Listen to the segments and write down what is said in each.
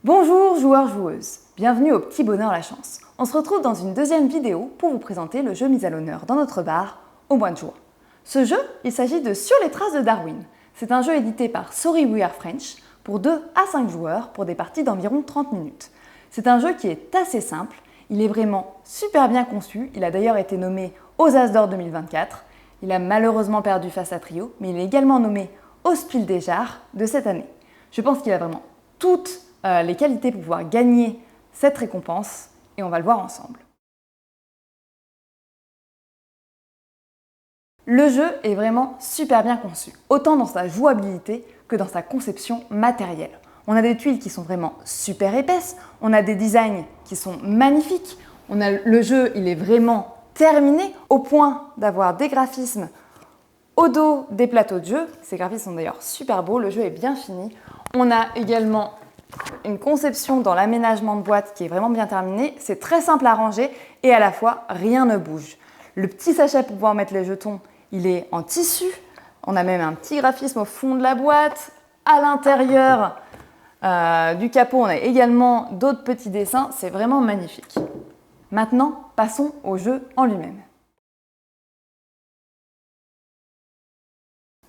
Bonjour joueurs, joueuses, bienvenue au Petit Bonheur la Chance. On se retrouve dans une deuxième vidéo pour vous présenter le jeu mis à l'honneur dans notre bar au mois de juin. Ce jeu, il s'agit de Sur les traces de Darwin. C'est un jeu édité par Sorry We Are French pour 2 à 5 joueurs pour des parties d'environ 30 minutes. C'est un jeu qui est assez simple, il est vraiment super bien conçu, il a d'ailleurs été nommé aux As d'Or 2024, il a malheureusement perdu face à Trio, mais il est également nommé au Spiel des Jahres de cette année. Je pense qu'il a vraiment toutes les qualités pour pouvoir gagner cette récompense et on va le voir ensemble. Le jeu est vraiment super bien conçu, autant dans sa jouabilité que dans sa conception matérielle. On a des tuiles qui sont vraiment super épaisses, on a des designs qui sont magnifiques, le jeu il est vraiment terminé au point d'avoir des graphismes au dos des plateaux de jeu. Ces graphismes sont d'ailleurs super beaux, le jeu est bien fini. On a également une conception dans l'aménagement de boîte qui est vraiment bien terminée. C'est très simple à ranger et à la fois rien ne bouge. Le petit sachet pour pouvoir mettre les jetons, il est en tissu. On a même un petit graphisme au fond de la boîte. À l'intérieur du capot, on a également d'autres petits dessins. C'est vraiment magnifique. Maintenant, passons au jeu en lui-même.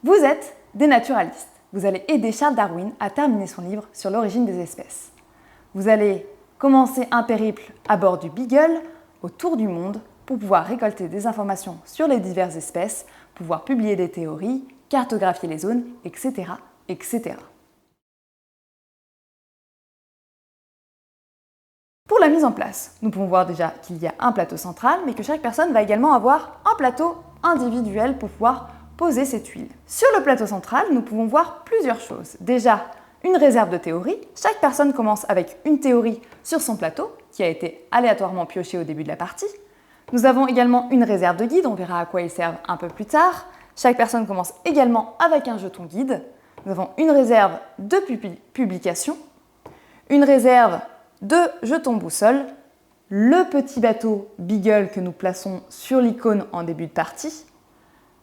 Vous êtes des naturalistes. Vous allez aider Charles Darwin à terminer son livre sur l'origine des espèces. Vous allez commencer un périple à bord du Beagle, autour du monde, pour pouvoir récolter des informations sur les diverses espèces, pouvoir publier des théories, cartographier les zones, etc. etc. Pour la mise en place, nous pouvons voir déjà qu'il y a un plateau central, mais que chaque personne va également avoir un plateau individuel pour pouvoir poser ses tuiles. Sur le plateau central, nous pouvons voir plusieurs choses. Déjà, une réserve de théorie. Chaque personne commence avec une théorie sur son plateau, qui a été aléatoirement piochée au début de la partie. Nous avons également une réserve de guide, on verra à quoi ils servent un peu plus tard. Chaque personne commence également avec un jeton guide. Nous avons une réserve de publication, une réserve de jetons boussole, le petit bateau Beagle que nous plaçons sur l'icône en début de partie,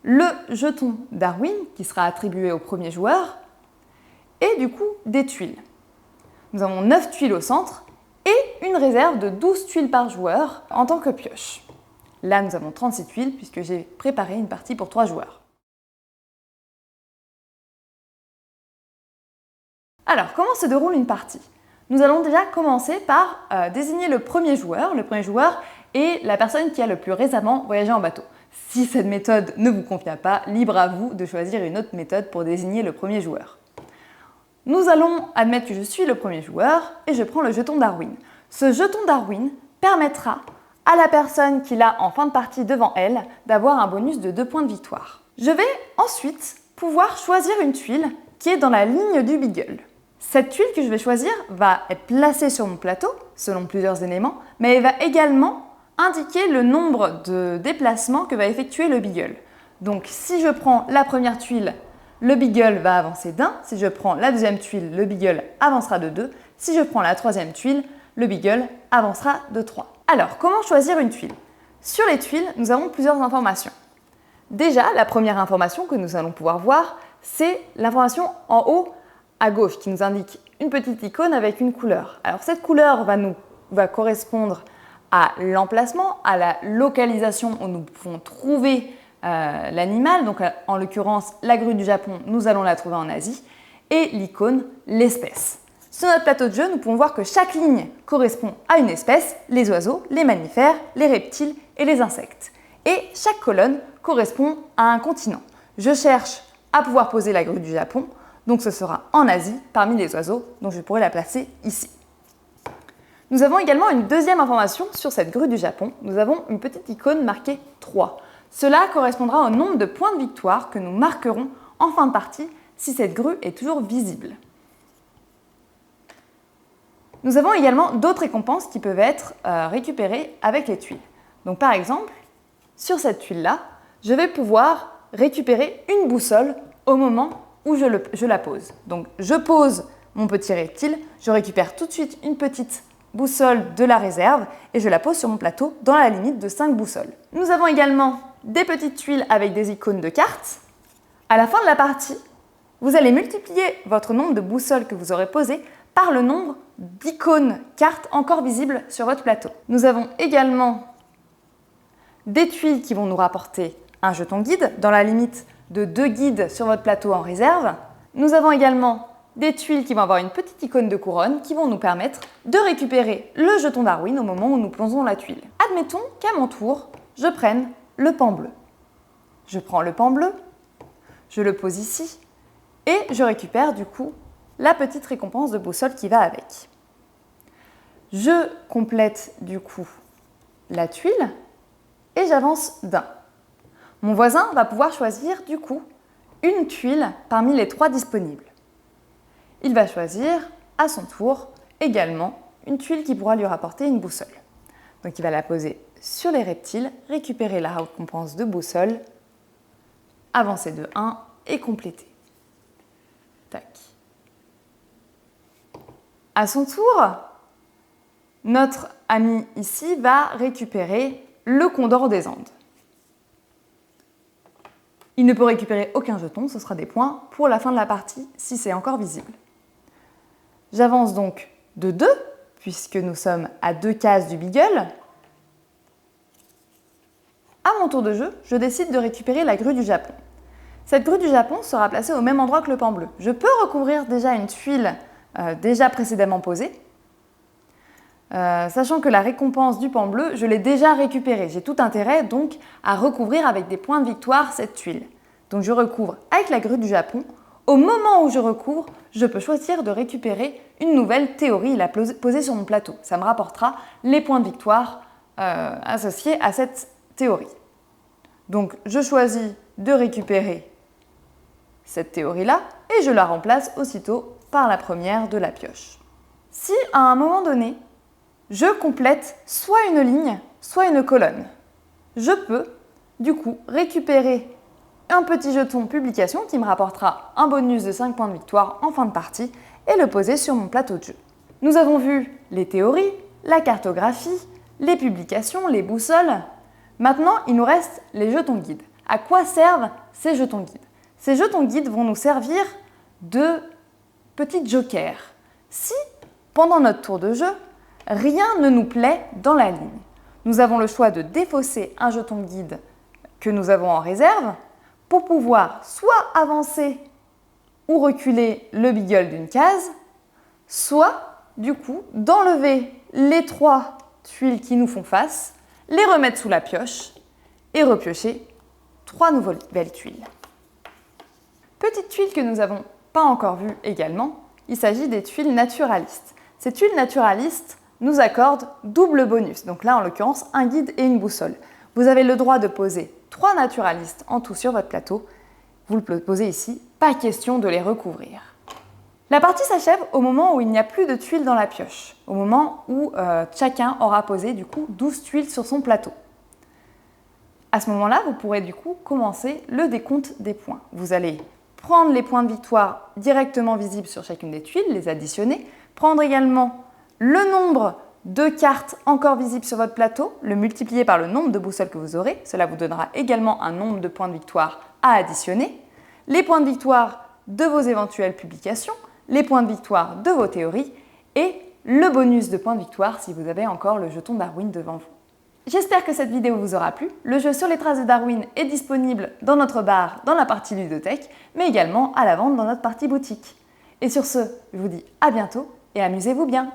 le jeton Darwin qui sera attribué au premier joueur et du coup des tuiles. Nous avons 9 tuiles au centre et une réserve de 12 tuiles par joueur en tant que pioche. Là, nous avons 36 tuiles puisque j'ai préparé une partie pour 3 joueurs. Alors, comment se déroule une partie ? Nous allons déjà commencer par désigner le premier joueur. Le premier joueur est la personne qui a le plus récemment voyagé en bateau. Si cette méthode ne vous convient pas, libre à vous de choisir une autre méthode pour désigner le premier joueur. Nous allons admettre que je suis le premier joueur et je prends le jeton Darwin. Ce jeton Darwin permettra à la personne qui l'a en fin de partie devant elle d'avoir un bonus de 2 points de victoire. Je vais ensuite pouvoir choisir une tuile qui est dans la ligne du Beagle. Cette tuile que je vais choisir va être placée sur mon plateau selon plusieurs éléments, mais elle va également indiquer le nombre de déplacements que va effectuer le Beagle. Donc si je prends la première tuile, le Beagle va avancer d'1. Si je prends la deuxième tuile, le Beagle avancera de 2. Si je prends la troisième tuile, le Beagle avancera de 3. Alors, comment choisir une tuile ? Sur les tuiles, nous avons plusieurs informations. Déjà, la première information que nous allons pouvoir voir, c'est l'information en haut à gauche qui nous indique une petite icône avec une couleur. Alors cette couleur va correspondre à l'emplacement, à la localisation où nous pouvons trouver l'animal. Donc en l'occurrence, la grue du Japon, nous allons la trouver en Asie. Et l'icône, l'espèce. Sur notre plateau de jeu, nous pouvons voir que chaque ligne correspond à une espèce, les oiseaux, les mammifères, les reptiles et les insectes. Et chaque colonne correspond à un continent. Je cherche à pouvoir poser la grue du Japon, donc ce sera en Asie parmi les oiseaux, donc je pourrai la placer ici. Nous avons également une deuxième information sur cette grue du Japon. Nous avons une petite icône marquée 3. Cela correspondra au nombre de points de victoire que nous marquerons en fin de partie si cette grue est toujours visible. Nous avons également d'autres récompenses qui peuvent être récupérées avec les tuiles. Donc par exemple, sur cette tuile-là, je vais pouvoir récupérer une boussole au moment où je la pose. Donc je pose mon petit reptile, je récupère tout de suite une petite boussole de la réserve et je la pose sur mon plateau dans la limite de 5 boussoles. Nous avons également des petites tuiles avec des icônes de cartes. À la fin de la partie, vous allez multiplier votre nombre de boussoles que vous aurez posées par le nombre d'icônes cartes encore visibles sur votre plateau. Nous avons également des tuiles qui vont nous rapporter un jeton guide dans la limite de 2 guides sur votre plateau en réserve. Nous avons également des tuiles qui vont avoir une petite icône de couronne qui vont nous permettre de récupérer le jeton Darwin au moment où nous plongeons la tuile. Admettons qu'à mon tour, je prenne le pan bleu. Je prends le pan bleu, je le pose ici et je récupère du coup la petite récompense de boussole qui va avec. Je complète du coup la tuile et j'avance d'un. Mon voisin va pouvoir choisir du coup une tuile parmi les 3 disponibles. Il va choisir à son tour également une tuile qui pourra lui rapporter une boussole. Donc il va la poser sur les reptiles, récupérer la récompense de boussole, avancer de 1 et compléter. Tac. À son tour, notre ami ici va récupérer le condor des Andes. Il ne peut récupérer aucun jeton, ce sera des points pour la fin de la partie si c'est encore visible. J'avance donc de 2, puisque nous sommes à 2 cases du Beagle. À mon tour de jeu, je décide de récupérer la grue du Japon. Cette grue du Japon sera placée au même endroit que le pan bleu. Je peux recouvrir déjà une tuile déjà précédemment posée, sachant que la récompense du pan bleu, je l'ai déjà récupérée. J'ai tout intérêt donc à recouvrir avec des points de victoire cette tuile. Donc je recouvre avec la grue du Japon. Au moment où je recouvre, je peux choisir de récupérer une nouvelle théorie, la poser sur mon plateau. Ça me rapportera les points de victoire associés à cette théorie. Donc je choisis de récupérer cette théorie-là et je la remplace aussitôt par la première de la pioche. Si à un moment donné, je complète soit une ligne, soit une colonne, je peux du coup récupérer un petit jeton publication qui me rapportera un bonus de 5 points de victoire en fin de partie et le poser sur mon plateau de jeu. Nous avons vu les théories, la cartographie, les publications, les boussoles. Maintenant, il nous reste les jetons guides. À quoi servent ces jetons guides? Ces jetons guides vont nous servir de petits jokers. Si, pendant notre tour de jeu, rien ne nous plaît dans la ligne, nous avons le choix de défausser un jeton guide que nous avons en réserve pour pouvoir soit avancer ou reculer le Beagle d'une case, soit, du coup, d'enlever les 3 tuiles qui nous font face, les remettre sous la pioche et repiocher 3 nouvelles tuiles. Petite tuile que nous n'avons pas encore vue également, il s'agit des tuiles naturalistes. Ces tuiles naturalistes nous accordent double bonus, donc là en l'occurrence un guide et une boussole. Vous avez le droit de poser 3 naturalistes en tout sur votre plateau. Vous le posez ici, pas question de les recouvrir. La partie s'achève au moment où il n'y a plus de tuiles dans la pioche, au moment où chacun aura posé du coup 12 tuiles sur son plateau. À ce moment-là, vous pourrez du coup commencer le décompte des points. Vous allez prendre les points de victoire directement visibles sur chacune des tuiles, les additionner, prendre également le nombre de cartes encore visibles sur votre plateau, le multiplier par le nombre de boussoles que vous aurez. Cela vous donnera également un nombre de points de victoire à additionner. Les points de victoire de vos éventuelles publications, les points de victoire de vos théories et le bonus de points de victoire si vous avez encore le jeton Darwin devant vous. J'espère que cette vidéo vous aura plu. Le jeu sur les traces de Darwin est disponible dans notre bar dans la partie ludothèque, mais également à la vente dans notre partie boutique. Et sur ce, je vous dis à bientôt et amusez-vous bien!